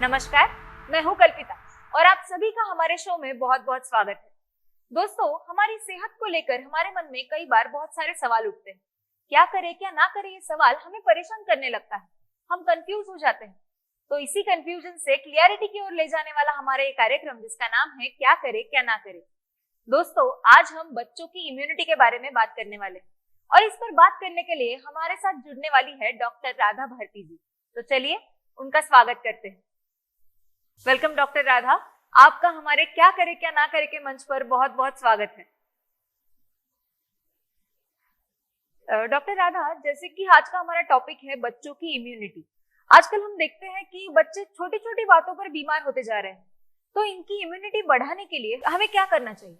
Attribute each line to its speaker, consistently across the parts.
Speaker 1: नमस्कार, मैं हूं कल्पिता और आप सभी का हमारे शो में बहुत बहुत स्वागत है। दोस्तों, हमारी सेहत को लेकर हमारे मन में कई बार बहुत सारे सवाल उठते हैं। क्या करें क्या ना करें, ये सवाल हमें परेशान करने लगता है। हम कंफ्यूज हो जाते हैं। तो इसी कंफ्यूजन से क्लियरिटी की ओर ले जाने वाला हमारा ये कार्यक्रम, जिसका नाम है क्या करें क्या ना करें। दोस्तों, आज हम बच्चों की इम्यूनिटी के बारे में बात करने वाले हैं और इस पर बात करने के लिए हमारे साथ जुड़ने वाली है डॉक्टर राधा भारती जी। तो चलिए उनका स्वागत करते हैं। वेलकम डॉक्टर राधा, आपका हमारे क्या करे क्या ना करे के मंच पर बहुत बहुत स्वागत है। डॉक्टर राधा, जैसे कि आज का हमारा टॉपिक है बच्चों की इम्यूनिटी। आजकल हम देखते हैं कि बच्चे छोटी छोटी बातों पर बीमार होते जा रहे हैं, तो इनकी इम्यूनिटी बढ़ाने के लिए हमें क्या करना चाहिए?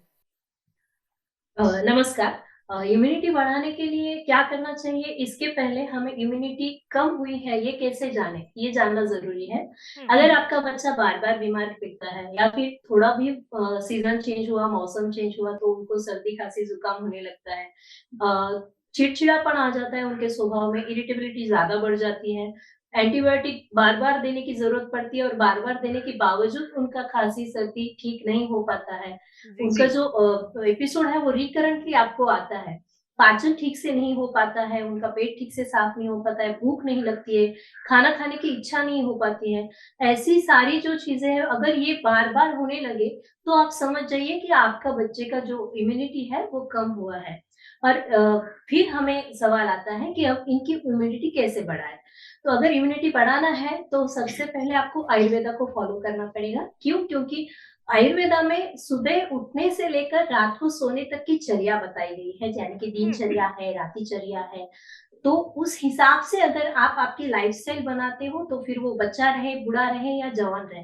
Speaker 2: नमस्कार। इम्यूनिटी बढ़ाने के लिए क्या करना चाहिए, इसके पहले हमें इम्यूनिटी कम हुई है ये कैसे जाने, ये जानना ज़रूरी है। अगर आपका बच्चा बार-बार बीमार पड़ता है या फिर थोड़ा भी सीज़न चेंज हुआ, मौसम चेंज हुआ तो उनको सर्दी, खाँसी, ज़ुकाम होने लगता है। चिड़चिड़ापन आ जाता है उनके स्वभाव में, इरिटेबिलिटी ज़्यादा बढ़ जाती है। एंटीबायोटिक बार-बार देने की ज़रूरत पड़ती है और बार-बार देने के बावजूद उनका खाँसी, सर्दी ठीक नहीं हो पाता है।
Speaker 1: जी
Speaker 2: उनका जो एपिसोड है वो रिकरेंटली आपको आता है। पाचन ठीक से नहीं हो पाता है, उनका पेट ठीक से साफ नहीं हो पाता है, भूख नहीं लगती है, खाना खाने की इच्छा नहीं हो पाती है। ऐसी सारी जो चीज़ें हैं, अगर ये बार-बार होने लगे, तो आप समझ जाइए कि आपका बच्चे का जो इम्यूनिटी है वो कम हुआ है। और फिर हमें सवाल आता है कि अब इनकी इम्यूनिटी कैसे बढ़ाएँ? तो अगर इम्यूनिटी बढ़ाना है, तो सबसे पहले आपको आयुर्वेदा को फ़ॉलो करना पड़ेगा। क्यों? क्योंकि आयुर्वेदा में सुबह उठने से लेकर रात को सोने तक की चर्या बताई गई है, यानी कि दिनचर्या है, रातिचर्या है। तो उस हिसाब से अगर आप आपकी लाइफ़स्टाइल बनाते हो, तो फिर वो बच्चा रहे, बूढ़ा रहे या जवान रहे।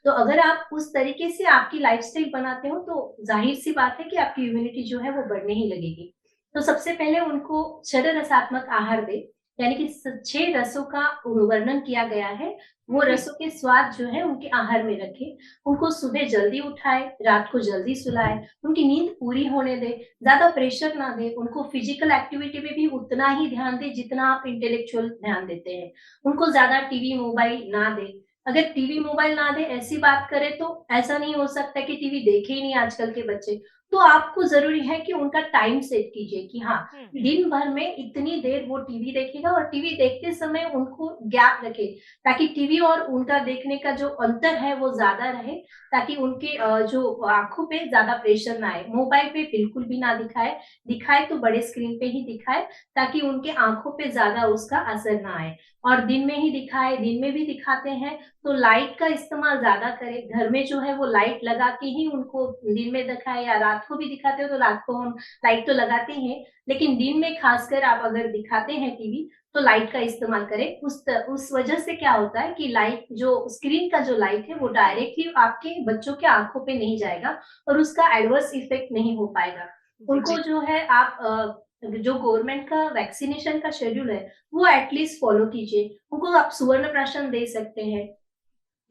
Speaker 2: तो अगर आप उस तरीके से आपकी लाइफ़स्टाइल बनाते हो, तो ज़ाहिर-सी बात है कि आपकी इम्यूनिटी जो है वो बढ़ने ही लगेगी। तो सबसे पहले उनको छह रसात्मक आहार दें, यानी कि 6 रसों का वर्णन किया गया है, वो रसों के स्वाद जो है उनके आहार में रखें। उनको सुबह जल्दी उठाएँ, रात को जल्दी सुलाएँ, उनकी नींद पूरी होने दें, ज़्यादा प्रेशर ना दें, उनको फिज़िकल एक्टिविटी में भी उतना ही ध्यान दें जितना आप इंटेलेक्चुअल ध्यान देते हैं। उनको ज़्यादा टीवी, मोबाइल ना दें। अगर टीवी, मोबाइल ना दें ऐसी बात करें तो ऐसा नहीं हो सकता कि टीवी देखे ही नहीं आजकल के बच्चे। तो आपको ज़रूरी है कि उनका टाइम सेट कीजिए कि हाँ, दिन भर में इतनी देर वो टीवी देखेगा और टीवी देखते समय उनको गैप रखें, ताकि टीवी और उनका देखने का जो अंतर है वो ज़्यादा रहे, ताकि उनके जो आँखों पे ज़्यादा प्रेशर ना आए। मोबाइल पे बिल्कुल भी ना दिखाएँ, दिखाए तो बड़े स्क्रीन पे ही दिखाएँ, ताकि उनके आँखों पे ज़्यादा उसका असर ना आए। और दिन में ही दिखाएँ, दिन में भी दिखाते हैं तो लाइट का इस्तेमाल ज़्यादा करें। घर में जो है वो लाइट लगा के ही उनको दिन में दिखाएँ, या रात को भी दिखाते हो तो रात को हम लाइट तो लगाते ही हैं, लेकिन दिन में खासकर आप अगर दिखाते हैं टीवी तो लाइट का इस्तेमाल करें। उस वजह से क्या होता है कि लाइट जो स्क्रीन का जो लाइट है वो डायरेक्टली आपके बच्चों के आँखों पे नहीं जाएगा और उसका एडवर्स इफ़ेक्ट नहीं हो पाएगा।
Speaker 1: जी
Speaker 2: उनको
Speaker 1: जी।
Speaker 2: जो है आप जो गवर्नमेंट का वैक्सीनेशन का शेड्यूल है, वो एटलीस्ट फ़ॉलो कीजिए। उनको आप सुवर्ण प्राशन दे सकते हैं।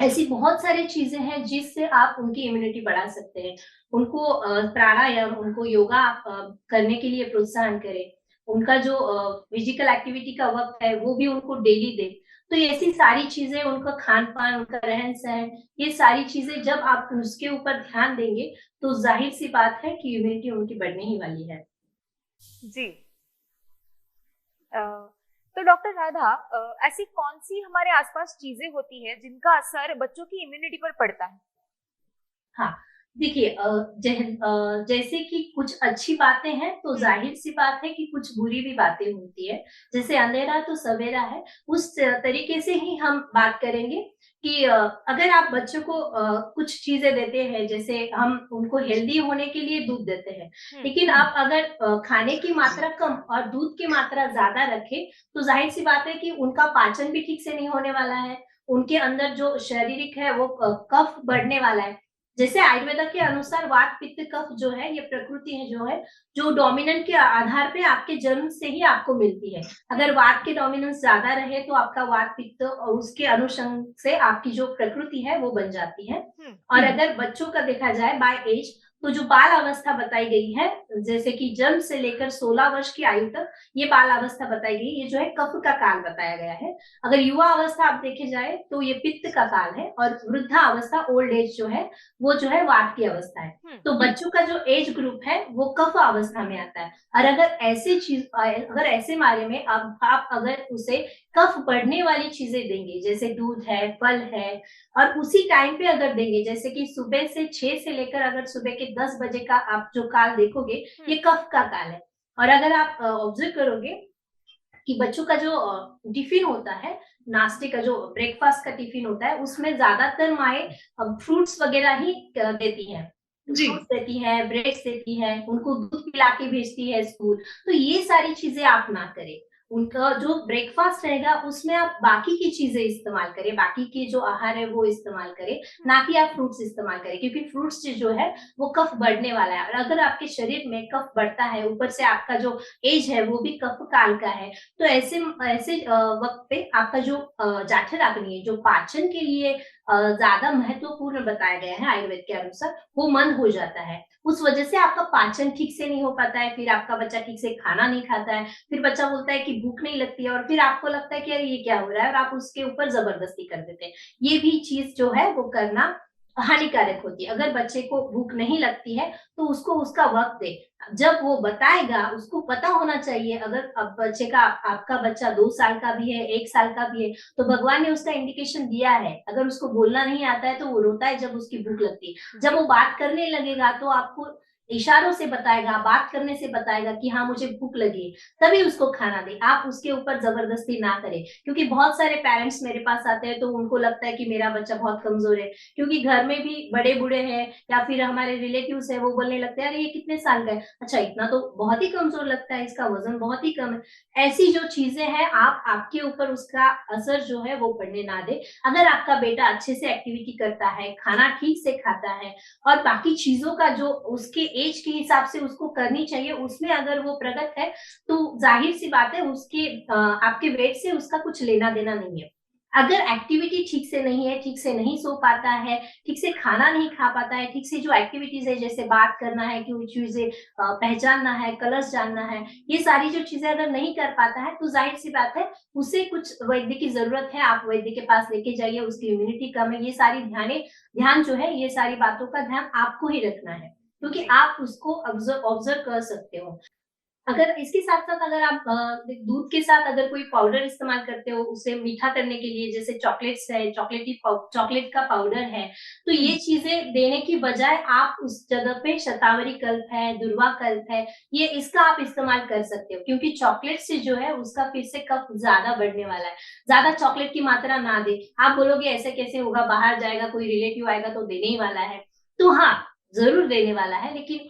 Speaker 2: ऐसी बहुत सारी चीज़ें हैं जिससे आप उनकी इम्यूनिटी बढ़ा सकते हैं। उनको प्राणायाम, उनको योगा आप करने के लिए प्रोत्साहन करें। उनका जो फिज़िकल एक्टिविटी का वक़्त है वो भी उनको डेली दें। तो ये ऐसी सारी चीज़ें, उनका खान-पान, उनका रहन-सहन, ये सारी चीज़ें जब आप उसके ऊपर ध्यान देंगे, तो ज़ाहिर-सी बात है कि इम्यूनिटी उनकी बढ़ने ही वाली है।
Speaker 1: जी। अ, तो डॉक्टर राधा, ऐसी कौन सी हमारे आसपास चीजें होती है जिनका असर बच्चों की इम्यूनिटी पर पड़ता है?
Speaker 2: हाँ, देखिए जैसे कि कुछ अच्छी बातें हैं, तो ज़ाहिर-सी बात है कि कुछ बुरी भी बातें होती हैं। जैसे अंधेरा तो सवेरा है, उस तरीके से ही हम बात करेंगे कि अगर आप बच्चों को कुछ चीज़ें देते हैं, जैसे हम उनको हेल्दी होने के लिए दूध देते हैं, लेकिन आप अगर खाने की मात्रा कम और दूध की मात्रा ज़्यादा रखें, तो ज़ाहिर-सी बात है कि उनका पाचन भी ठीक से नहीं होने वाला है। उनके अंदर जो शारीरिक है वो कफ बढ़ने वाला है। जैसे आयुर्वेदा के अनुसार वात, पित्त, कफ जो है ये प्रकृति है जो है, जो डोमिनेंट के आधार पे आपके जन्म से ही आपको मिलती है। अगर वात की डोमिनेंस ज़्यादा रहे तो आपका वात, पित्त और उसके अनुषंग से आपकी जो प्रकृति है वो बन जाती है। और अगर बच्चों का देखा जाए बाय एज, तो जो बाल अवस्था बताई गई है, जैसे कि जन्म से लेकर 16 वर्ष की आयु तक ये बाल अवस्था बताई गई, ये जो है कफ का काल बताया गया है। अगर युवा अवस्था आप देखे जाए तो ये पित्त का काल है, और वृद्धा अवस्था ओल्ड एज जो है वो जो है वात की अवस्था है। तो बच्चों का जो एज ग्रुप है वो कफ अवस्था में आता है। और अगर ऐसे मारे में अब आप अगर उसे कफ बढ़ने वाली चीजें देंगे, जैसे दूध है, फल है, और उसी टाइम पे अगर देंगे, जैसे कि सुबह से 6 से लेकर अगर सुबह के 10 बजे का आप जो काल देखोगे, ये कफ का काल है। और अगर आप ऑब्जर्व करोगे कि बच्चों का जो टिफिन होता है, नाश्ते का जो ब्रेकफास्ट का टिफिन होता है, उसमें ज्यादातर माए फ्रूट्स वगैरह ही देती हैं। फ्रूट्स देती है, ब्रेड्स देती है, उनको दूध पिला के भेजती है स्कूल। तो ये सारी चीजें आप ना करें। उनका जो ब्रेकफास्ट रहेगा उसमें आप बाकी की चीजें इस्तेमाल करें, बाकी की जो आहार है वो इस्तेमाल करें, ना कि आप फ्रूट्स इस्तेमाल करें, क्योंकि फ्रूट्स जो है वो कफ बढ़ने वाला है। और अगर आपके शरीर में कफ बढ़ता है, ऊपर से आपका जो एज है वो भी कफ काल का है, तो ऐसे ऐसे वक्त पे आपका जो जाठर अग्नि है, जो पाचन के लिए ज्यादा महत्वपूर्ण बताया गया है आयुर्वेद के अनुसार, वो मंद हो जाता है। उस वजह से आपका पाचन ठीक से नहीं हो पाता है, फिर आपका बच्चा ठीक से खाना नहीं खाता है, फिर बच्चा बोलता है कि भूख नहीं लगती है, और फिर आपको लगता है कि अरे ये क्या हो रहा है, और आप उसके ऊपर जबरदस्ती कर देते हैं। ये भी चीज जो है वो करना हानिकारक होती है। अगर बच्चे को भूख नहीं लगती है तो उसको उसका वक्त दे, जब वो बताएगा उसको पता होना चाहिए। अगर अब बच्चे का आपका बच्चा 2 साल का भी है, 1 साल का भी है, तो भगवान ने उसका इंडिकेशन दिया है। अगर उसको बोलना नहीं आता है तो वो रोता है जब उसकी भूख लगती है। जब वो बात करने लगेगा तो आपको इशारों से बताएगा, बात करने से बताएगा कि हाँ मुझे भूख लगी, तभी उसको खाना दे। आप उसके ऊपर जबरदस्ती ना करें, क्योंकि बहुत सारे पेरेंट्स मेरे पास आते हैं तो उनको लगता है कि मेरा बच्चा बहुत कमजोर है, क्योंकि घर में भी बड़े बूढ़े हैं या फिर हमारे रिलेटिव्स है, वो बोलने लगते हैं अरे ये कितने साल का है, अच्छा इतना तो बहुत ही कमजोर लगता है, इसका वजन बहुत ही कम है। ऐसी जो चीजें हैं आप आपके ऊपर उसका असर जो है वो पड़ने ना दे। अगर आपका बेटा अच्छे से एक्टिविटी करता है, खाना ठीक से खाता है, और बाकी चीजों का जो उसके एज के हिसाब से उसको करनी चाहिए, उसमें अगर वो प्रगत है, तो जाहिर सी बात है उसके आपके वेट से उसका कुछ लेना देना नहीं है। अगर एक्टिविटी ठीक से नहीं है, ठीक से नहीं सो पाता है, ठीक से खाना नहीं खा पाता है, ठीक से जो एक्टिविटीज है जैसे बात करना है, कोई चीजें पहचानना है, कलर्स जानना है, ये सारी जो चीजें अगर नहीं कर पाता है, तो जाहिर सी बात है उसे कुछ वैद्य की जरूरत है। आप वैद्य के पास लेके जाइए, उसकी इम्यूनिटी कम है, ये सारी ध्यान जो है, ये सारी बातों का ध्यान आपको ही रखना है, क्योंकि आप उसको ऑब्जर्व कर सकते हो। अगर इसके साथ-साथ अगर आप दूध के साथ अगर कोई पाउडर इस्तेमाल करते हो उसे मीठा करने के लिए, जैसे चॉकलेट्स है, चॉकलेट का पाउडर है, तो ये चीज़ें देने की बजाय आप उस जगह पे शतावरी कल्प है, दुर्वा कल्प है, ये इसका आप इस्तेमाल कर सकते हो, क्योंकि चॉकलेट से जो है उसका फिर से कफ ज़्यादा बढ़ने वाला है। ज़्यादा चॉकलेट की मात्रा ना दें। आप बोलोगे ऐसे कैसे होगा, बाहर जाएगा, कोई रिलेटिव आएगा तो देने ही वाला है। तो हाँ, ज़रूर देने वाला है, लेकिन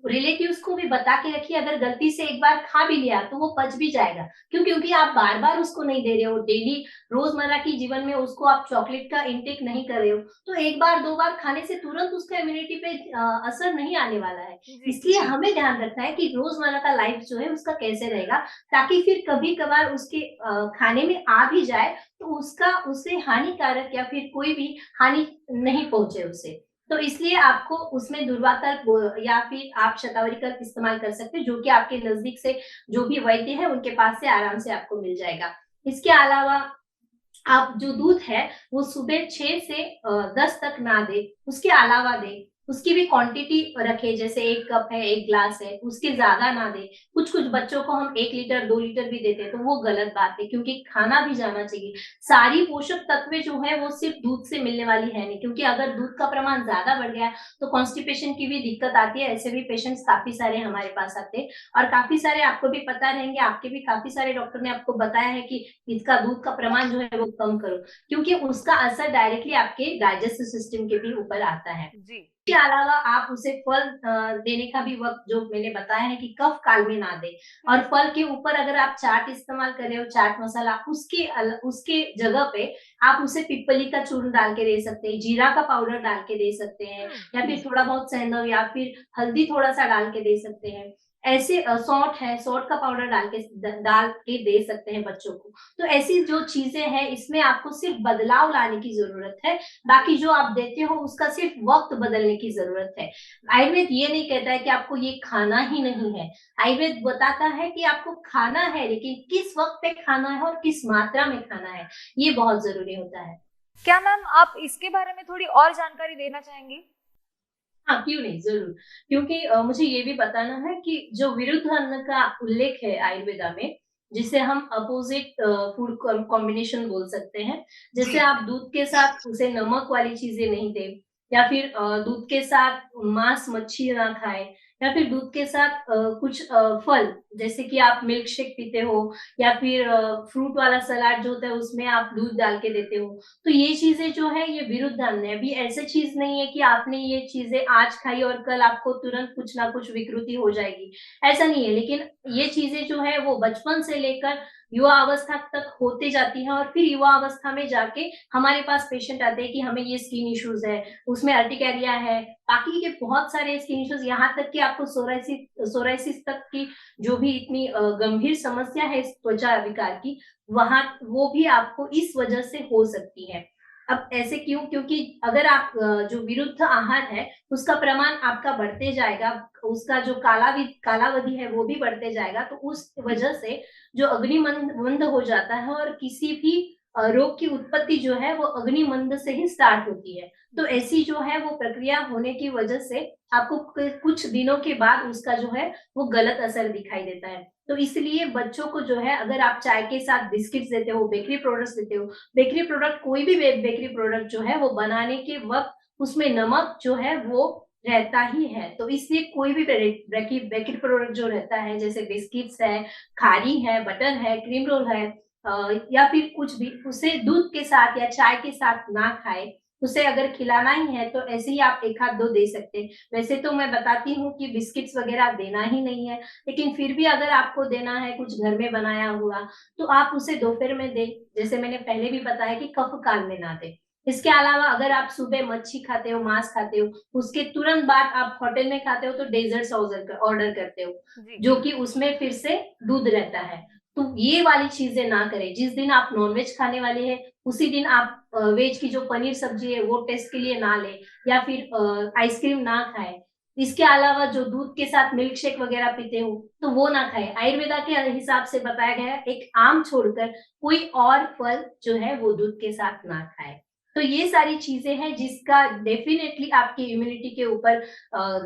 Speaker 2: रिलेटिव्स को भी बता के रखिए, अगर गलती से एक बार खा भी लिया तो वो पच भी जाएगा। क्यों? क्योंकि आप बार-बार उसको नहीं दे रहे हो, डेली रोज़मर्रा की जीवन में उसको आप चॉकलेट का इंटेक नहीं कर रहे हो, तो 1 बार 2 बार खाने से तुरंत उसका इम्यूनिटी पे असर नहीं आने वाला है। इसलिए हमें ध्यान रखना है कि रोज़मर्रा का लाइफ जो है उसका कैसे रहेगा, ताकि फिर कभी-कभार उसके खाने में आ भी जाए तो उसका उसे हानिकारक या फिर कोई भी हानि नहीं पहुँचे उसे। तो इसलिए आपको उसमें दुर्वाकल्प या फिर आप शतावरी कल्प इस्तेमाल कर सकते हैं, जो कि आपके नज़दीक से जो भी वैद्य है उनके पास से आराम से आपको मिल जाएगा। इसके अलावा आप जो दूध है वो सुबह 6 से 10 तक ना दें, उसके अलावा दें। उसकी भी क्वांटिटी रखें, जैसे 1 कप है, 1 ग्लास है, उसके ज़्यादा ना दें। कुछ-कुछ बच्चों को हम 1 लीटर, 2 लीटर भी देते हैं, तो वो गलत बात है, क्योंकि खाना भी जाना चाहिए। सारी पोषक तत्वें जो है वो सिर्फ़ दूध से मिलने वाली है नहीं, क्योंकि अगर दूध का प्रमाण ज़्यादा बढ़ गया तो कॉन्स्टिपेशन की भी दिक्कत आती है। ऐसे भी पेशेंट्स काफ़ी सारे हमारे पास आते हैं, और काफ़ी सारे आपको भी पता रहेंगे, आपके भी काफ़ी सारे डॉक्टर ने आपको बताया है कि इसका दूध का प्रमाण जो है वो कम करो, क्योंकि उसका असर डायरेक्टली आपके डाइजेस्टिव सिस्टम के भी ऊपर आता है।
Speaker 1: जी।
Speaker 2: इसके अलावा आप उसे फल देने का भी वक़्त जो मैंने बताया है कि कफ काल में ना दें, और फल के ऊपर अगर आप चाट इस्तेमाल कर रहे हो, चाट मसाला, उसके जगह पे आप उसे पिप्पली का चूर्ण डाल के दे सकते हैं, जीरा का पाउडर डाल के दे सकते हैं, या फिर थोड़ा बहुत सेंधव या फिर हल्दी थोड़ा-सा डाल के दे सकते हैं। ऐसे सौंठ है, सौंठ का पाउडर डाल के दे सकते हैं बच्चों को। तो ऐसी जो चीजें हैं इसमें आपको सिर्फ बदलाव लाने की जरूरत है, बाकी जो आप देते हो उसका सिर्फ वक्त बदलने की जरूरत है। आयुर्वेद ये नहीं कहता है कि आपको ये खाना ही नहीं है, आयुर्वेद बताता है कि आपको खाना है, लेकिन किस वक्त पे खाना है और किस मात्रा में खाना है, ये बहुत जरूरी होता है।
Speaker 1: क्या मैम आप इसके बारे में थोड़ी और जानकारी देना चाहेंगी?
Speaker 2: हाँ, क्यों नहीं, जरूर। क्योंकि मुझे ये भी बताना है कि जो विरुद्ध अन्न का उल्लेख है आयुर्वेदा में, जिसे हम अपोजिट फूड कॉम्बिनेशन बोल सकते हैं, जैसे
Speaker 1: जी।
Speaker 2: आप दूध के साथ उसे नमक वाली चीजें नहीं दे, या फिर दूध के साथ मांस मच्छी ना खाए, या फिर दूध के साथ कुछ फल, जैसे कि आप मिल्क शेक पीते हो, या फिर फ्रूट वाला सलाद जो होता है उसमें आप दूध डाल के देते हो, तो ये चीजें जो है ये विरुद्ध अन्न है। अभी ऐसे चीज नहीं है कि आपने ये चीजें आज खाई और कल आपको तुरंत कुछ ना कुछ विकृति हो जाएगी, ऐसा नहीं है। लेकिन ये चीजें जो है वो बचपन से लेकर युवा अवस्था तक होते जाती है, और फिर युवा अवस्था में जाके हमारे पास पेशेंट आते हैं कि हमें ये स्किन इश्यूज है, उसमें अर्टिकेरिया है, बाकी के बहुत सारे स्किन इश्यूज, यहाँ तक कि आपको सोराइसिस तक की जो भी इतनी गंभीर समस्या है इस त्वचा विकार की, वहां वो भी आपको इस वजह से हो सकती है। अब ऐसे क्यों? क्योंकि अगर आप जो विरुद्ध आहार है उसका प्रमाण आपका बढ़ते जाएगा, उसका जो कालावधि है वो भी बढ़ते जाएगा, तो उस वजह से जो अग्निमंद हो जाता है, और किसी भी रोग की उत्पत्ति जो है वो अग्निमंद से ही स्टार्ट होती है। तो ऐसी जो है वो प्रक्रिया होने की वजह से आपको कुछ दिनों के बाद उसका जो है वो गलत असर दिखाई देता है। तो इसलिए बच्चों को जो है, अगर आप चाय के साथ बिस्किट्स देते हो, बेकरी प्रोडक्ट्स देते हो, बेकरी प्रोडक्ट कोई भी बेकरी प्रोडक्ट जो है वो बनाने के वक्त उसमें नमक जो है वो रहता ही है। तो इसलिए कोई भी बेकरी प्रोडक्ट जो रहता है, जैसे बिस्किट्स है, खारी है, बटर है, क्रीम रोल है, या फिर कुछ भी, उसे दूध के साथ या चाय के साथ ना खाए। उसे अगर खिलाना ही है तो ऐसे ही आप एक आध दो दे सकते हैं। वैसे तो मैं बताती हूँ कि बिस्किट्स वगैरह देना ही नहीं है, लेकिन फिर भी अगर आपको देना है कुछ घर में बनाया हुआ, तो आप उसे दोपहर में दें। जैसे मैंने पहले भी बताया कि कफ काल में ना दें। इसके अलावा अगर आप सुबह मच्छी खाते हो, मांस खाते हो, उसके तुरंत बाद आप होटल में खाते हो तो डेजर्ट्स ऑर्डर करते हो,
Speaker 1: जी।
Speaker 2: जो कि उसमें फिर से दूध रहता है। तो ये वाली चीजें ना करें। जिस दिन आप नॉनवेज खाने वाले हैं उसी दिन आप वेज की जो पनीर सब्जी है वो टेस्ट के लिए ना लें, या फिर आइसक्रीम ना खाएं। इसके अलावा जो दूध के साथ मिल्क शेक वगैरह पीते हो तो वो ना खाएं। आयुर्वेदा के हिसाब से बताया गया है एक आम छोड़कर कोई और फल जो है वो दूध के साथ ना खाए। तो ये सारी चीजें हैं जिसका डेफिनेटली आपकी इम्यूनिटी के ऊपर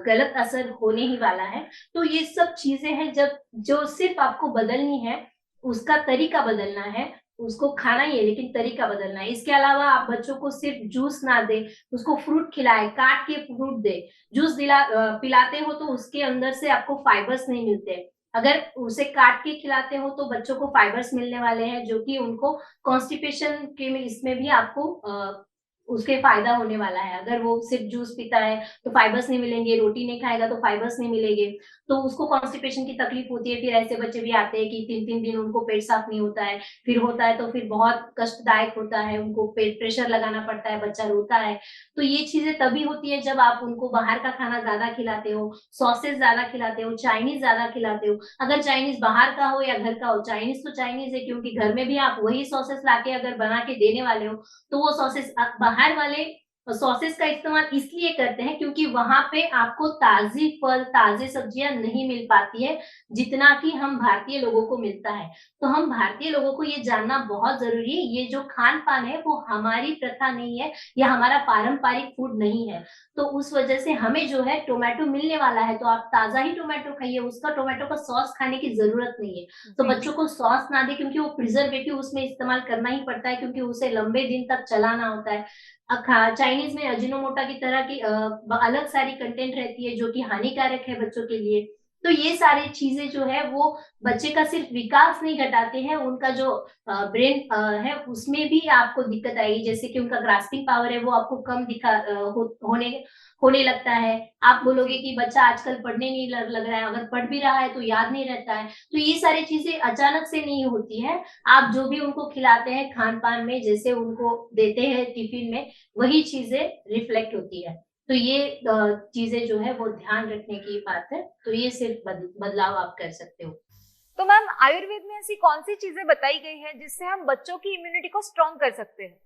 Speaker 2: गलत असर होने ही वाला है। तो ये सब चीजें हैं जब जो सिर्फ आपको बदलनी है, उसका तरीका बदलना है। उसको खाना ही है लेकिन तरीका बदलना है। इसके अलावा आप बच्चों को सिर्फ जूस ना दे, उसको फ्रूट खिलाए, काट के फ्रूट दे। जूस पिलाते हो तो उसके अंदर से आपको फाइबर्स नहीं मिलते। अगर उसे काट के खिलाते हो तो बच्चों को फाइबर्स मिलने वाले हैं, जो कि उनको कॉन्स्टिपेशन के में इसमें भी आपको उसके फायदा होने वाला है। अगर वो सिर्फ जूस पीता है तो फाइबर्स नहीं मिलेंगे, रोटी नहीं खाएगा तो फाइबर्स नहीं मिलेंगे, तो उसको कॉन्स्टिपेशन की तकलीफ होती है। फिर ऐसे बच्चे भी आते हैं कि 3-3 दिन उनको पेट साफ नहीं होता है, फिर होता है तो फिर बहुत कष्टदायक होता है, उनको पेट प्रेशर लगाना पड़ता है, बच्चा रोता है। तो ये चीजें तभी होती है जब आप उनको बाहर का खाना ज्यादा खिलाते हो, सॉसेस ज्यादा खिलाते हो, चाइनीज ज्यादा खिलाते हो। अगर चाइनीज बाहर का हो या घर का हो, चाइनीज तो चाइनीज है, क्योंकि घर में भी आप वही सॉसेस लाके अगर बना के देने वाले हो, तो वो सॉसेस बाहर वाले सॉसेस का इस्तेमाल इसलिए करते हैं क्योंकि वहां पे आपको ताजी फल, ताजे सब्जियां नहीं मिल पाती है जितना कि हम भारतीय लोगों को मिलता है। तो हम भारतीय लोगों को ये जानना बहुत जरूरी है, ये जो खान पान है वो हमारी प्रथा नहीं है या हमारा पारंपरिक फूड नहीं है। तो उस वजह से हमें जो है टोमेटो मिलने वाला है तो आप ताजा ही टोमेटो खाइए, उसका टोमेटो का सॉस खाने की जरूरत नहीं है। तो
Speaker 1: जी।
Speaker 2: बच्चों को सॉस ना दे, क्योंकि वो प्रिजर्वेटिव उसमें इस्तेमाल करना ही पड़ता है, क्योंकि उसे लंबे दिन तक चलाना होता है। चाइनीज में अजिनोमोटो की तरह की अलग सारी कंटेंट रहती है जो कि हानिकारक है बच्चों के लिए। तो ये सारी चीजें जो है वो बच्चे का सिर्फ विकास नहीं घटाते हैं, उनका जो ब्रेन है उसमें भी आपको दिक्कत आएगी। जैसे कि उनका ग्रास्पिंग पावर है वो आपको कम होने लगता है। आप बोलोगे कि बच्चा आजकल पढ़ने नहीं लग रहा है, अगर पढ़ भी रहा है तो याद नहीं रहता है। तो ये सारी चीजें अचानक से नहीं होती है। आप जो भी उनको खिलाते हैं खान पान में, जैसे उनको देते हैं टिफिन में, वही चीजें रिफ्लेक्ट होती है। तो ये चीजें जो है वो ध्यान रखने की बात है। तो ये सिर्फ बदलाव आप कर सकते हो।
Speaker 1: तो मैम आयुर्वेद में ऐसी कौन सी चीजें बताई गई हैं जिससे हम बच्चों की इम्यूनिटी को स्ट्रॉन्ग कर सकते हैं?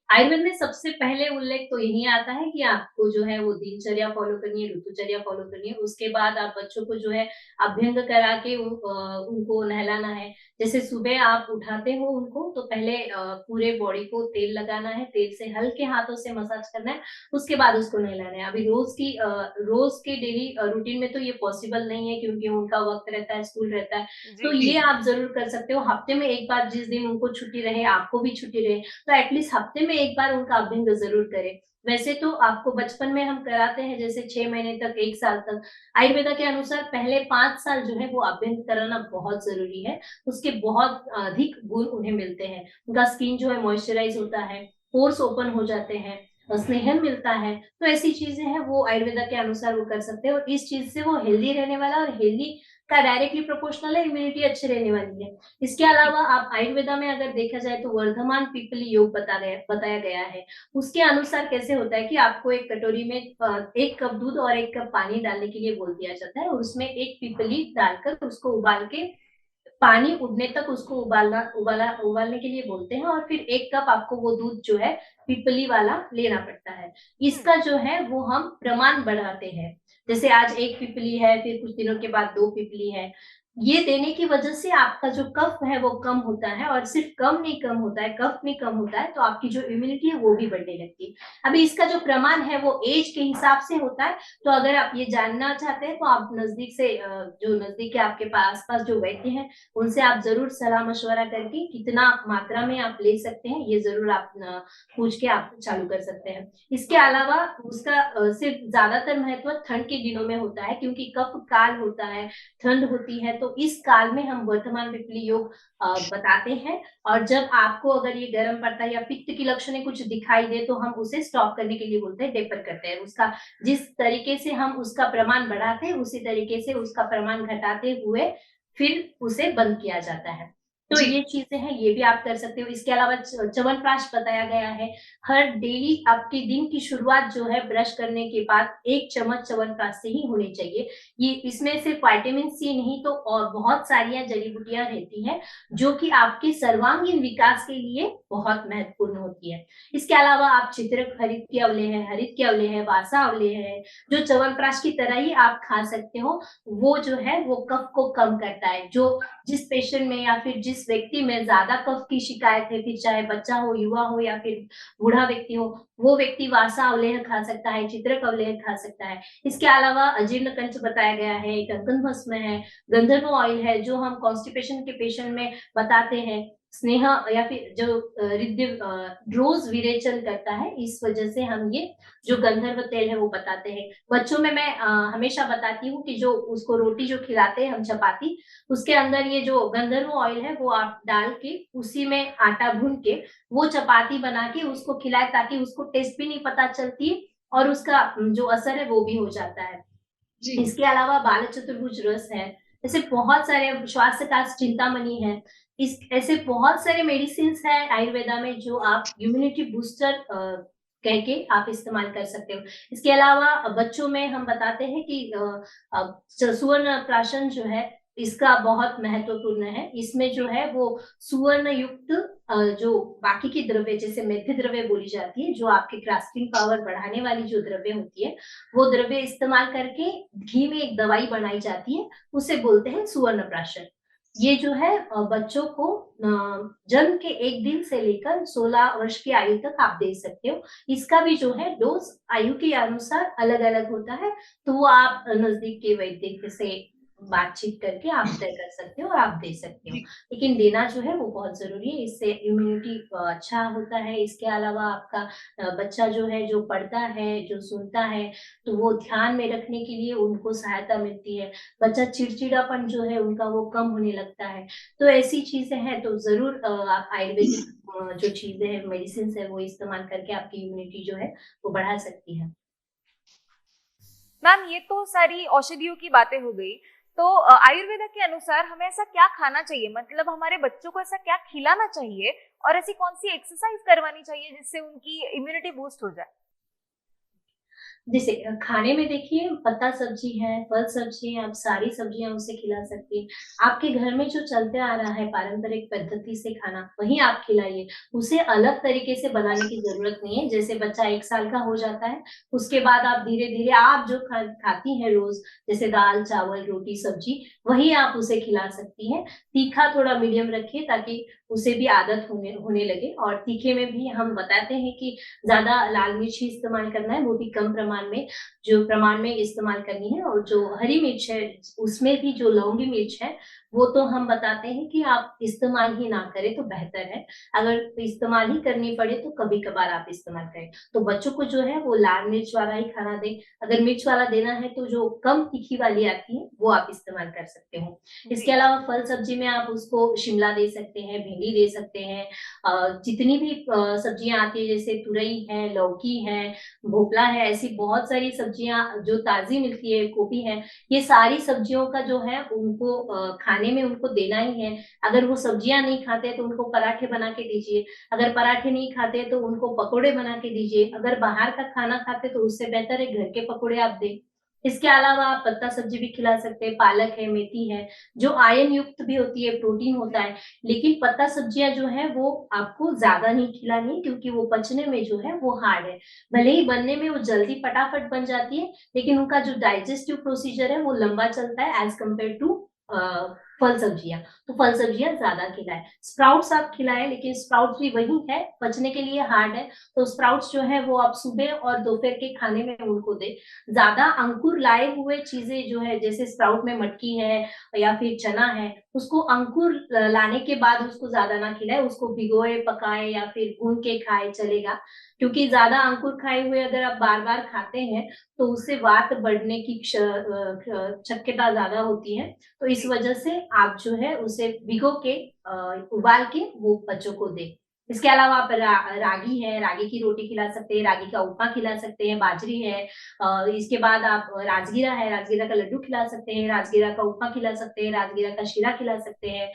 Speaker 2: आयुर्वेद में सबसे पहले उल्लेख तो यही आता है कि आपको जो है वो दिनचर्या फॉलो करनी है, ऋतुचर्या फॉलो करनी है। उसके बाद आप बच्चों को जो है अभ्यंग करा के उनको नहलाना है। जैसे सुबह आप उठाते हो उनको तो पहले पूरे बॉडी को तेल लगाना है, तेल से हल्के हाथों से मसाज करना है, उसके बाद उसको नहलाना है। अभी रोज के डेली रूटीन में तो ये पॉसिबल नहीं है क्योंकि उनका वक्त रहता है, स्कूल रहता है। तो
Speaker 1: जी।
Speaker 2: ये आप जरूर कर सकते हो, हफ्ते में एक बार जिस दिन उनको छुट्टी रहे, आपको भी छुट्टी रहे, तो एटलीस्ट हफ्ते में एक बार उनका अभ्यंग जरूर करें। वैसे तो आपको बचपन में हम कराते हैं जैसे 6 महीने तक, 1 साल तक। आयुर्वेदा के अनुसार पहले 5 साल जो है वो अभ्यंग कराना बहुत जरूरी है। उसके बहुत अधिक गुण उन्हें मिलते हैं। उनका स्किन जो है मॉइस्चराइज होता है, पोर्स ओपन हो जाते हैं, स्नेहन मिलता है। तो ऐसी चीजें हैं वो आयुर्वेदा के अनुसार वो कर सकते हैं और इस चीज से वो हेल्दी रहने वाला और हेल्दी का डायरेक्टली प्रोपोर्शनल है, इम्यूनिटी अच्छी रहने वाली है। इसके अलावा आप आयुर्वेदा में अगर देखा जाए तो वर्धमान पीपली योग बताया गया है। उसके अनुसार कैसे होता है कि आपको एक कटोरी में 1 कप दूध और 1 कप पानी डालने के लिए बोल दिया जाता है और उसमें 1 पीपली डालकर उसको उबाल के पानी उबलने तक उसको उबालने के लिए बोलते हैं और फिर 1 कप आपको वो दूध जो है पीपली वाला लेना पड़ता है। इसका जो है वो हम प्रमाण बढ़ाते हैं। जैसे आज 1 पीपली है, फिर कुछ दिनों के बाद 2 पीपली है। ये देने की वजह से आपका जो कफ है वो कम होता है और सिर्फ कम नहीं कम होता है, कफ नहीं कम होता है, तो आपकी जो इम्यूनिटी है वो भी बढ़ने लगती है। अभी इसका जो प्रमाण है वो एज के हिसाब से होता है। तो अगर आप ये जानना चाहते हैं तो आप नजदीक से जो नजदीक है आपके पास जो वैद्य हैं उनसे आप जरूर सलाह मशवरा करके कितना मात्रा में आप ले सकते हैं ये जरूर आप पूछ के आप चालू कर सकते हैं। इसके अलावा उसका सिर्फ ज्यादातर महत्व ठंड के दिनों में होता है क्योंकि कफ काल होता है, ठंड होती है, तो इस काल में हम वर्तमान पिपली योग बताते हैं। और जब आपको अगर ये गर्म पड़ता है या पित्त की लक्षणें कुछ दिखाई दे तो हम उसे स्टॉप करने के लिए बोलते हैं, डेपर करते हैं। उसका जिस तरीके से हम उसका प्रमाण बढ़ाते हैं उसी तरीके से उसका प्रमाण घटाते हुए फिर उसे बंद किया जाता है। तो
Speaker 1: जी।
Speaker 2: ये चीजें हैं, ये भी आप कर सकते हो। इसके अलावा च्यवनप्राश बताया गया है। हर डेली आपके दिन की शुरुआत जो है ब्रश करने के बाद 1 चम्मच च्यवनप्राश से ही होनी चाहिए। ये इसमें सिर्फ विटामिन सी नहीं तो और बहुत सारी जड़ी बूटियां रहती हैं जो कि आपके सर्वांगीण विकास के लिए बहुत महत्वपूर्ण होती है। इसके अलावा आप चित्रक हरित के अवले है, हरित के अवले है, वासा अवले है, जो च्यवनप्राश की तरह ही आप खा सकते हो। वो जो है वो कफ को कम करता है। जो जिस पेशेंट में या फिर जिस व्यक्ति में ज्यादा कफ की शिकायत है, फिर चाहे बच्चा हो, युवा हो या फिर बूढ़ा व्यक्ति हो, वो व्यक्ति वासा अवलेह खा सकता है, चित्रक अवलेह खा सकता है। इसके अलावा अजीर्ण कंठ बताया गया है, कंकन भस्म है, गंधर्व ऑयल है जो हम कॉन्स्टिपेशन के पेशेंट में बताते हैं। स्नेह या फिर जो रोज विरेचन करता है, इस वजह से हम ये जो गंधर्व तेल है वो बताते हैं। बच्चों में मैं हमेशा बताती हूँ कि जो उसको रोटी जो खिलाते हैं हम चपाती, उसके अंदर ये जो गंधर्व ऑयल है वो आप डाल के उसी में आटा भून के वो चपाती बना के उसको खिलाए ताकि उसको टेस्ट भी नहीं पता चलती और उसका जो असर है वो भी हो जाता है।
Speaker 1: जी।
Speaker 2: इसके अलावा बाल चतुर्भुज रस है। ऐसे बहुत सारे श्वासकाश चिंतामणि है। इस ऐसे बहुत सारे मेडिसिन है आयुर्वेदा में जो आप इम्यूनिटी बूस्टर कह के आप इस्तेमाल कर सकते हो। इसके अलावा बच्चों में हम बताते हैं कि सुवर्ण प्राशन जो है इसका बहुत महत्वपूर्ण है। इसमें जो है वो सुवर्ण युक्त जो बाकी की द्रव्य जैसे मेथी द्रव्य बोली जाती है, जो आपके ग्रास्पिंग पावर बढ़ाने वाली जो द्रव्य होती है वो द्रव्य इस्तेमाल करके घी में एक दवाई बनाई जाती है, उसे बोलते हैं सुवर्ण प्राशन। ये जो है बच्चों को जन्म के 1 दिन से लेकर 16 वर्ष की आयु तक आप दे सकते हो। इसका भी जो है डोज आयु के अनुसार अलग अलग होता है, तो वो आप नजदीक के वैद्य से बातचीत करके आप तय कर सकते हो और आप दे सकते हो। लेकिन देना जो है वो बहुत जरूरी है, इससे इम्यूनिटी अच्छा होता है। इसके अलावा आपका बच्चा जो है जो पढ़ता है, जो सुनता है, तो वो ध्यान में रखने के लिए उनको सहायता मिलती है। बच्चा चिड़चिड़ापन जो है उनका वो कम होने लगता है। तो ऐसी चीजें हैं, तो जरूर आप आयुर्वेदिक जो चीजें हैं, मेडिसिन है, वो इस्तेमाल करके आपकी इम्यूनिटी जो है वो बढ़ा सकती है।
Speaker 1: मैम ये तो सारी औषधियों की बातें हो गई। तो आयुर्वेदा के अनुसार हमें ऐसा क्या खाना चाहिए, मतलब हमारे बच्चों को ऐसा क्या खिलाना चाहिए और ऐसी कौन सी एक्सरसाइज करवानी चाहिए जिससे उनकी इम्यूनिटी बूस्ट हो जाए?
Speaker 2: जैसे खाने में देखिए पत्ता सब्जी है, फल सब्जी है, आप सारी सब्जियाँ उसे खिला सकती हैं। आपके घर में जो चलते आ रहा है पारंपरिक पद्धति से खाना, वही आप खिलाइए। उसे अलग तरीके से बनाने की ज़रूरत नहीं है। जैसे बच्चा 1 साल का हो जाता है, उसके बाद आप धीरे-धीरे आप जो खाती हैं रोज़, जैसे दाल, चावल, रोटी, सब्जी, वही आप उसे खिला सकती हैं। तीखा थोड़ा मीडियम रखिए ताकि उसे भी आदत होने होने लगे, और तीखे में भी हम बताते हैं कि ज़्यादा लाल मिर्च ही इस्तेमाल करना है, वो भी कम प्रमाण में, जो प्रमाण में इस्तेमाल करनी है। और जो हरी मिर्च है, उसमें भी जो लौंगी मिर्च है, वो तो हम बताते हैं कि आप इस्तेमाल ही ना करें तो बेहतर है। अगर इस्तेमाल ही करनी पड़े तो कभी-कभार आप इस्तेमाल करें। तो बच्चों को जो है वो लाल मिर्च वाला ही खाना दें। अगर मिर्च वाला देना है तो जो कम तीखी वाली आती है, वो आप इस्तेमाल कर सकते हो। इसके
Speaker 1: जी।
Speaker 2: अलावा फल सब्जी में आप उसको शिमला दे सकते हैं, भिंडी दे सकते हैं, जितनी भी सब्जियाँ आती है, जैसे तुरई है, लौकी है, भोपला है, ऐसी बहुत सारी सब्जियाँ जो ताज़ी मिलती है, गोभी है, ये सारी सब्जियों का जो है उनको खाने में उनको देना ही है। अगर वो सब्जियाँ नहीं खाते हैं तो उनको पराठे बना के दीजिए, अगर पराठे नहीं खाते तो उनको पकोड़े बना के दीजिए, अगर बाहर का खाना खाते तो उससे बेहतर है घर के पकोड़े आप दें। इसके अलावा आप पत्ता सब्जी भी खिला सकते हैं, पालक है, मेथी है, जो आयरन युक्त भी होती है, प्रोटीन होता है। लेकिन पत्ता सब्जियाँ जो हैं वो आपको ज़्यादा नहीं खिलानी, क्योंकि वो पचने में जो है वो हार्ड है। भले ही बनने में वो जल्दी फटाफट बन जाती है, लेकिन उनका जो डाइजेस्टिव प्रोसीजर है वो लंबा चलता है एज़ कम्पेयर टू फल सब्जियाँ। तो फल सब्जियाँ ज़्यादा खिलाएँ। स्प्राउट्स आप खिलाएँ, लेकिन स्प्राउट्स भी वही है, पचने के लिए हार्ड है, तो स्प्राउट्स जो है वो आप सुबह और दोपहर के खाने में उनको दें। ज़्यादा अंकुर लाए हुए चीज़ें जो है, जैसे स्प्राउट में मटकी है या फिर चना है, उसको अंकुर लाने के बाद उसको ज़्यादा ना खिलाएँ, उसको भिगोए, पकाए या फिर भून के खाएँ चलेगा। क्योंकि ज़्यादा अंकुर खाए हुए अगर आप बार-बार खाते हैं, तो उससे वात बढ़ने की शक्यता ज़्यादा होती है। तो इस
Speaker 1: जी।
Speaker 2: वजह से आप जो है उसे भिगो के उबाल के वो बच्चों को दें। इसके अलावा आप रागी है, रागी की रोटी खिला सकते हैं, रागी का उपमा खिला सकते हैं, बाजरी है, इसके बाद आप राजगीरा है, राजगीरा का लड्डू खिला सकते हैं, राजगीरा का उपमा खिला सकते हैं, राजगीरा का शीरा खिला सकते हैं।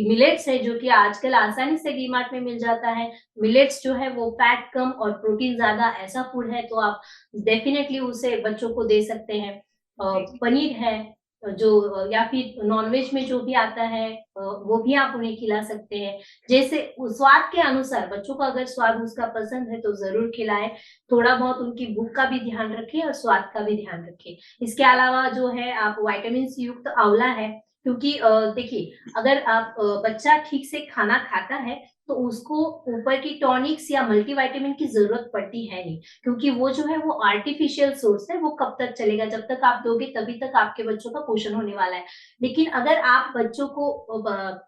Speaker 2: मिलेट्स है जो कि आजकल आसानी से डी-मार्ट में मिल जाता है। मिलेट्स जो है वो फैट कम और प्रोटीन ज़्यादा ऐसा फूड है, तो आप डेफिनिटली उसे बच्चों को दे सकते हैं।
Speaker 1: जी।
Speaker 2: पनीर है, जो या फिर नॉन-वेज में जो भी आता है, वो भी आप उन्हें खिला सकते हैं। जैसे स्वाद के अनुसार, बच्चों को अगर स्वाद उसका पसंद है तो ज़रूर खिलाएँ। थोड़ा बहुत उनकी भूख का भी ध्यान रखें और स्वाद का भी ध्यान रखें। इसके अलावा जो है आप विटामिन सी युक्त आँवला है, क्योंकि देखिए, अगर आप बच्चा ठीक से खाना खाता है, तो उसको ऊपर की टॉनिक्स या मल्टीविटामिन की ज़रूरत पड़ती है नहीं, क्योंकि वो जो है वो आर्टिफ़िशियल सोर्स है, वो कब तक चलेगा, जब तक आप दोगे तभी तक आपके बच्चों का पोषण होने वाला है। लेकिन अगर आप बच्चों को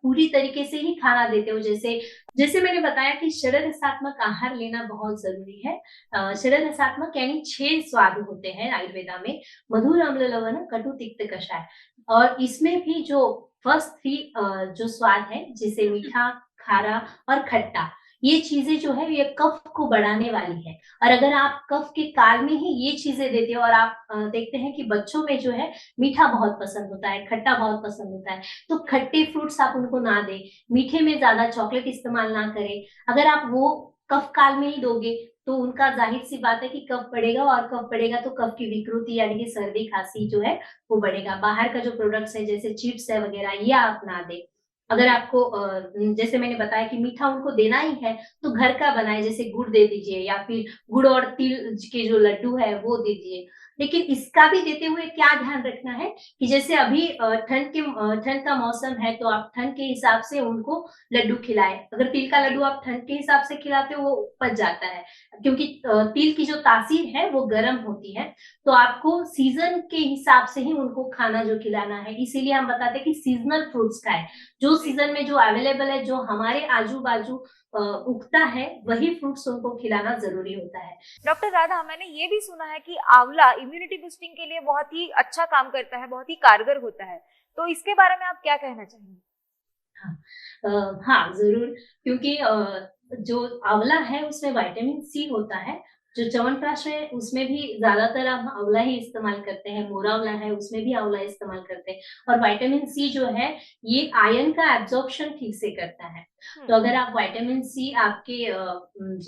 Speaker 2: पूरी तरीके से ही खाना देते हो, जैसे जैसे मैंने बताया कि षड्रसात्मक आहार लेना बहुत ज़रूरी है। षड्रसात्मक यानी 6 स्वाद होते हैं आयुर्वेदा में, मधुर, अम्ल, लवण, कटु, तिक्त, कषाय। और इसमें भी जो फर्स्ट 3 जो स्वाद है, जैसे मीठा, खारा और खट्टा, ये चीज़ें जो है ये कफ को बढ़ाने वाली है। और अगर आप कफ के काल में ही ये चीज़ें देते हो, और आप देखते हैं कि बच्चों में जो है मीठा बहुत पसंद होता है, खट्टा बहुत पसंद होता है, तो खट्टे फ्रूट्स आप उनको ना दें, मीठे में ज़्यादा चॉकलेट इस्तेमाल ना करें। अगर आप वो कफ काल में ही दोगे, तो उनका ज़ाहिर-सी बात है कि कफ बढ़ेगा, और कफ बढ़ेगा तो कफ की विकृति यानी कि सर्दी-खाँसी जो है वो बढ़ेगा। बाहर का जो प्रोडक्ट्स है, जैसे चिप्स है वगैरह, ये आप ना दें। अगर
Speaker 1: जी।
Speaker 2: आपको जैसे मैंने बताया कि मीठा उनको देना ही है, तो घर का बनाएँ, जैसे गुड़ दे दीजिए या फिर गुड़ और तिल के जो लड्डू है वो दीजिए। लेकिन इसका भी देते हुए क्या ध्यान रखना है कि जैसे अभी ठंड का मौसम है, तो आप ठंड के हिसाब से उनको लड्डू खिलाएँ। अगर तिल का
Speaker 1: जी।
Speaker 2: लड्डू आप ठंड के हिसाब से खिलाते हो, वो पच जाता है, क्योंकि तिल की जो तासीर है वो गर्म होती है। तो आपको सीज़न के हिसाब से ही उनको खाना जो खिलाना है, इसीलिए हम बताते हैं कि सीज़नल फ्रूट्स खाएँ। जो
Speaker 1: जी।
Speaker 2: सीज़न में जो अवेलेबल है, जो हमारे आजू-बाजू उगता है, वही फ्रूट्स उनको खिलाना ज़रूरी होता है।
Speaker 1: डॉक्टर राधा, मैंने ये भी सुना है कि आंवला इम्यूनिटी बूस्टिंग के लिए बहुत ही अच्छा काम करता है, बहुत ही कारगर होता है। तो इसके बारे में आप क्या कहना चाहेंगे?
Speaker 2: हाँ। हाँ, ज़रूर, क्योंकि जो आँवला है उसमें विटामिन सी होता है, जो च्यवनप्राश है उसमें भी ज़्यादातर हम आँवला ही इस्तेमाल करते हैं, मोरा आँवला है उसमें भी आँवला इस्तेमाल करते हैं, और विटामिन सी जो है ये आयरन का एब्ज़ॉर्प्शन ठीक से करता है। तो अगर आप विटामिन सी आपके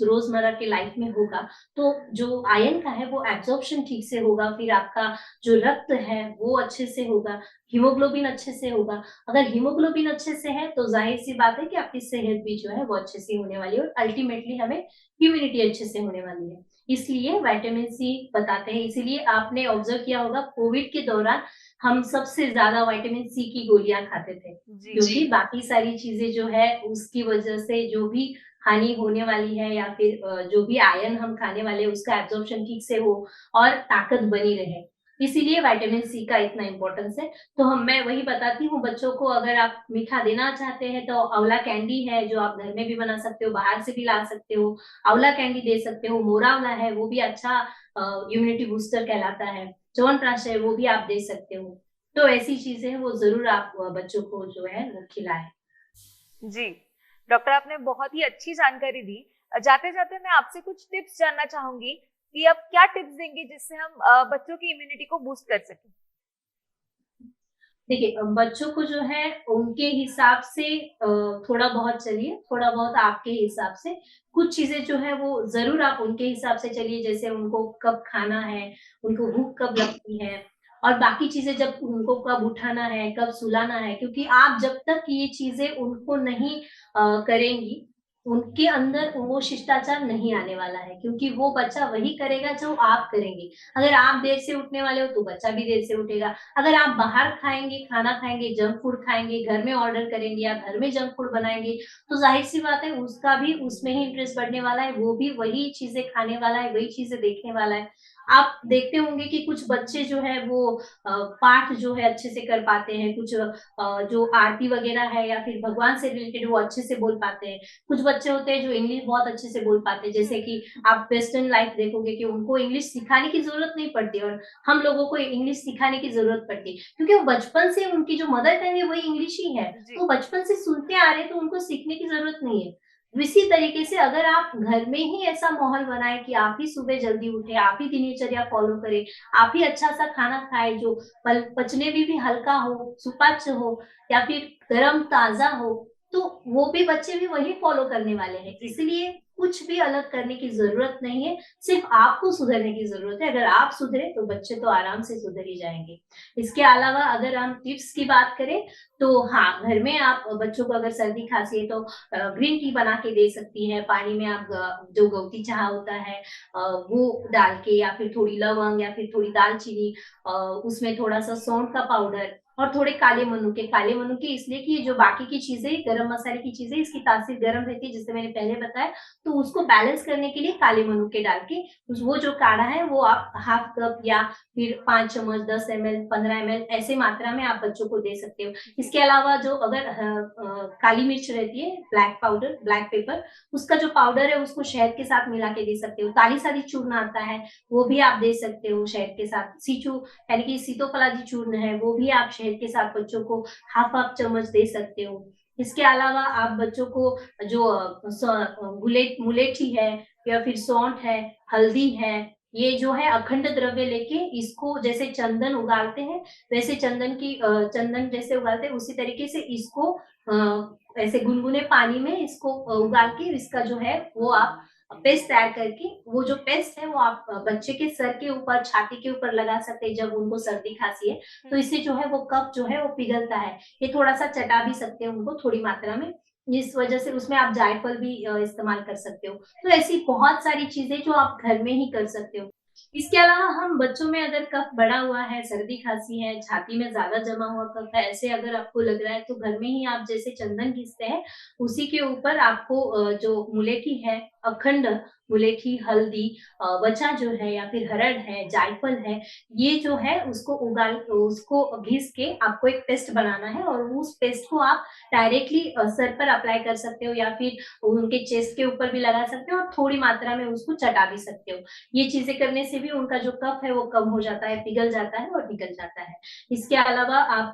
Speaker 2: रोजमर्रा के लाइफ में होगा, तो जो आयरन का है वो एब्जॉर्प्शन ठीक से होगा, फिर आपका जो रक्त है वो अच्छे से होगा, हीमोग्लोबिन अच्छे से होगा। अगर हीमोग्लोबिन अच्छे से है तो जाहिर सी बात है कि आपकी सेहत भी जो है वो अच्छे से होने वाली है और अल्टीमेटली हमें इम्यूनिटी अच्छे से होने वाली है। इसलिए विटामिन सी बताते हैं, इसीलिए आपने ऑब्जर्व किया होगा कोविड के दौरान हम सबसे ज्यादा विटामिन सी की गोलियां खाते थे,
Speaker 1: जी
Speaker 2: क्योंकि बाकी सारी चीजें जो है उसकी वजह से जो भी हानि होने वाली है या फिर जो भी आयरन हम खाने वाले हैं उसका एब्जॉर्प्शन ठीक से हो और ताकत बनी रहे, इसीलिए विटामिन सी का इतना इम्पोर्टेंस है। तो मैं वही बताती हूँ बच्चों को, अगर आप मीठा देना चाहते हैं तो आंवला कैंडी है जो आप घर में भी बना सकते हो, बाहर से भी ला सकते हो, आंवला कैंडी दे सकते हो, मोरा आंवला है वो भी अच्छा इम्यूनिटी बूस्टर कहलाता है, च्यवनप्राश है वो भी आप दे सकते हो। तो ऐसी चीजें हैं वो जरूर आप बच्चों को जो है वो खिलाएं।
Speaker 1: जी। डॉक्टर, आपने बहुत ही अच्छी जानकारी दी। जाते जाते मैं आपसे कुछ टिप्स जानना चाहूंगी कि आप क्या टिप्स देंगे जिससे हम बच्चों की इम्यूनिटी को बूस्ट कर सकें।
Speaker 2: देखिए बच्चों को जो है उनके हिसाब से थोड़ा बहुत चलिए, थोड़ा बहुत आपके हिसाब से। कुछ चीजें जो है वो जरूर आप उनके हिसाब से चलिए, जैसे उनको कब खाना है, उनको भूख कब लगती है, और बाकी चीजें जब उनको कब उठाना है, कब सुलाना है, क्योंकि आप जब तक ये चीजें उनको नहीं करेंगी, उनके अंदर वो शिष्टाचार नहीं आने वाला है, क्योंकि वो बच्चा वही करेगा जो आप करेंगे। अगर आप देर से उठने वाले हो तो बच्चा भी देर से उठेगा। अगर आप बाहर खाएंगे, खाना खाएंगे, जंक फूड खाएंगे, घर में ऑर्डर करेंगे या घर में जंक फूड बनाएंगे, तो जाहिर सी बात है उसका भी उसमें ही इंटरेस्ट बढ़ने वाला है, वो भी वही चीजें खाने वाला है, वही चीजें देखने वाला है। आप देखते होंगे कि कुछ बच्चे जो है वो पाठ जो है अच्छे से कर पाते हैं, कुछ जो आरती वगैरह है या फिर भगवान से रिलेटेड वो अच्छे से बोल पाते हैं। कुछ बच्चे होते हैं जो इंग्लिश बहुत अच्छे से बोल पाते हैं, जैसे कि आप वेस्टर्न लाइफ देखोगे कि उनको इंग्लिश सिखाने की जरूरत नहीं पड़ती और हम लोगों को इंग्लिश सिखाने की जरूरत पड़ती है, क्योंकि वो बचपन से उनकी जो मदर टंग है वही इंग्लिश ही है,
Speaker 1: जी।
Speaker 2: तो बचपन से सुनते आ रहे हैं तो उनको सीखने की जरूरत नहीं है। इसी तरीके से अगर आप घर में ही ऐसा माहौल बनाए कि आप ही सुबह जल्दी उठे, आप ही दिनचर्या फॉलो करें, आप ही अच्छा सा खाना खाए जो पचने में भी हल्का हो, सुपाच्य हो या फिर गर्म ताजा हो, तो वो भी बच्चे भी वही फॉलो करने वाले हैं।
Speaker 1: जी।
Speaker 2: इसलिए कुछ भी अलग करने की जरूरत नहीं है, सिर्फ आपको सुधरने की जरूरत है। अगर आप सुधरे तो बच्चे तो आराम से सुधर ही जाएंगे। इसके अलावा अगर हम टिप्स की बात करें तो हाँ, घर में आप बच्चों को अगर सर्दी खांसी है तो ग्रीन टी बना के दे सकती हैं। पानी में आप जो गौती चाह होता है वो डाल के, या फिर थोड़ी लवंग या फिर थोड़ी दालचीनी, उसमें थोड़ा सा सौंठ का पाउडर और थोड़े काले मनुके इसलिए कि ये जो बाकी की चीजें, गरम मसाले की चीजें, इसकी तासीर गर्म रहती है जैसे मैंने पहले बताया, तो उसको बैलेंस करने के लिए काले मनुके डाल के वो जो काढ़ा है वो आप हाफ कप या फिर 5 चम्मच, 10 ml, 15 ml ऐसे मात्रा में आप बच्चों को दे सकते हो। इसके अलावा जो अगर काली मिर्च रहती है, ब्लैक पाउडर, ब्लैक पेपर, उसका जो पाउडर है उसको शहद के साथ मिला के दे सकते हो। काली सादी चूर्ण आता है वो भी आप दे सकते हो शहद के साथ। सीचू यानी कि सीतोफलादी चूर्ण है वो भी आप शहद के साथ बच्चों को हाफ हाफ चम्मच दे सकते हो। इसके अलावा आप बच्चों को जो मुलेठी है या फिर सौंठ है, हल्दी है, ये जो है अखंड द्रव्य लेके इसको जैसे चंदन उगालते हैं, वैसे चंदन जैसे उगालते हैं उसी तरीके से इसको ऐसे गुनगुने पानी में इसको उगाल के इसका जो है वो आप पेस्ट तैयार करके, वो जो पेस्ट है वो आप बच्चे के सर के ऊपर, छाती के ऊपर लगा सकते हैं जब उनको सर्दी खांसी है, तो इससे जो है वो कफ जो है वो पिघलता है। ये थोड़ा सा चटा भी सकते हैं उनको थोड़ी मात्रा में, इस वजह से उसमें आप जायफल भी इस्तेमाल कर सकते हो। तो ऐसी बहुत सारी चीजें जो आप घर में ही कर सकते हो। इसके अलावा हम बच्चों में अगर कफ बढ़ा हुआ है, सर्दी खांसी है, छाती में ज्यादा जमा हुआ कफ है, ऐसे अगर आपको लग रहा है तो घर में ही आप जैसे चंदन घिसते हैं उसी के ऊपर आपको जो मुलेठी है, अखंड मुलेठी, हल्दी, वचा जो है या फिर हरड़ है, जायफल है, ये जो है उसको घिस के आपको एक पेस्ट बनाना है और उस पेस्ट को आप डायरेक्टली सर पर अप्लाई कर सकते हो या फिर उनके चेस्ट के ऊपर भी लगा सकते हो और थोड़ी मात्रा में उसको चटा भी सकते हो। ये चीजें करने से भी उनका जो कफ है वो कम हो जाता है, पिघल जाता है और निकल जाता है। इसके अलावा आप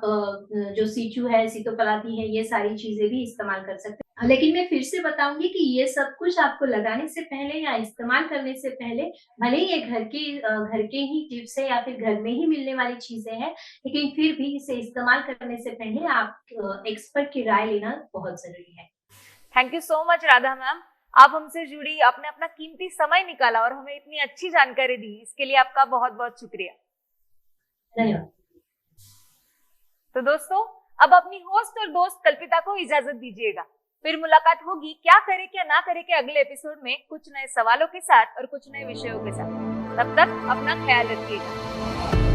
Speaker 2: जो सीचू है, सीतोपलादी है, ये सारी चीजें भी इस्तेमाल कर सकते हैं। लेकिन मैं फिर से बताऊंगी कि ये सब कुछ आपको लगाने से पहले या इस्तेमाल करने से पहले, भले ही ये घर के ही टिप्स है या फिर घर में ही मिलने वाली चीजें हैं, लेकिन फिर भी इसे इस्तेमाल करने से पहले आप एक्सपर्ट की राय लेना बहुत जरूरी है।
Speaker 1: Thank you so much Radha ma'am, आप हमसे जुड़ी, आपने अपना कीमती समय निकाला और हमें इतनी अच्छी जानकारी दी, इसके लिए आपका बहुत बहुत शुक्रिया।
Speaker 2: धन्यवाद।
Speaker 1: तो दोस्तों, अब अपनी होस्ट और दोस्त कल्पिता को इजाजत दीजिएगा। फिर मुलाकात होगी क्या करे क्या ना करे के अगले एपिसोड में कुछ नए सवालों के साथ और कुछ नए विषयों के साथ। तब तक अपना ख्याल रखिएगा।